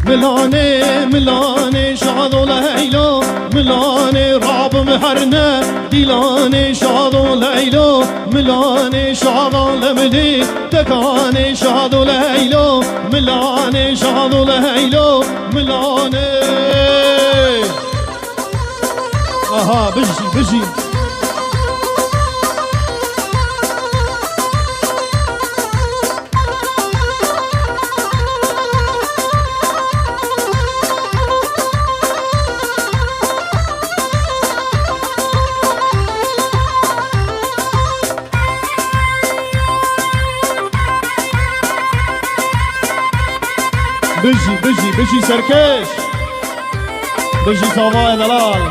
ملانه ملانه شاد و لیلا ملانه راب مهرنه دیلانه شاد و لیلا ملانه شاد لمدی تکانه شاد و لیلا ملانه شاد و لیلا ملانه آها بجی بجی بجي بجي بجي سركش بجي صبايا دلال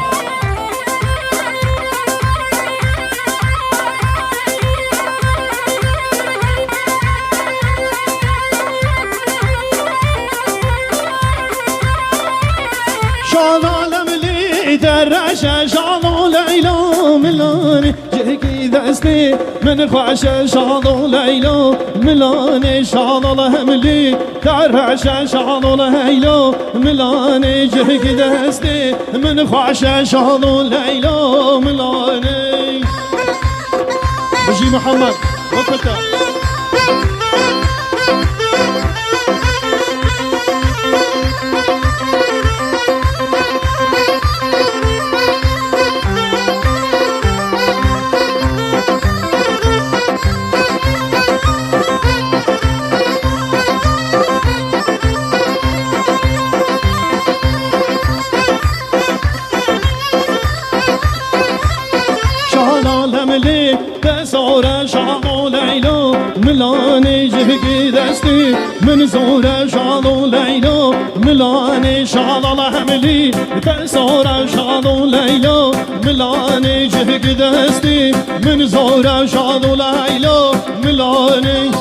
شاد عالم لي درشة شاد ليلى ملاني جهكي دستي من خواشة شاد ليلى ملاني شاد لهملي درشة شاد ليلى ملاني جهكي دستي من خواشة شاد ليلى ملاني بجي محمد وقتها ملي بزور شاد ليلى ملاني جهكي دستي من زور شاد ليلى ملاني شاد لهملي بزور شاد ليلى ملاني جهكي دستي من زور شاد ليلى ملاني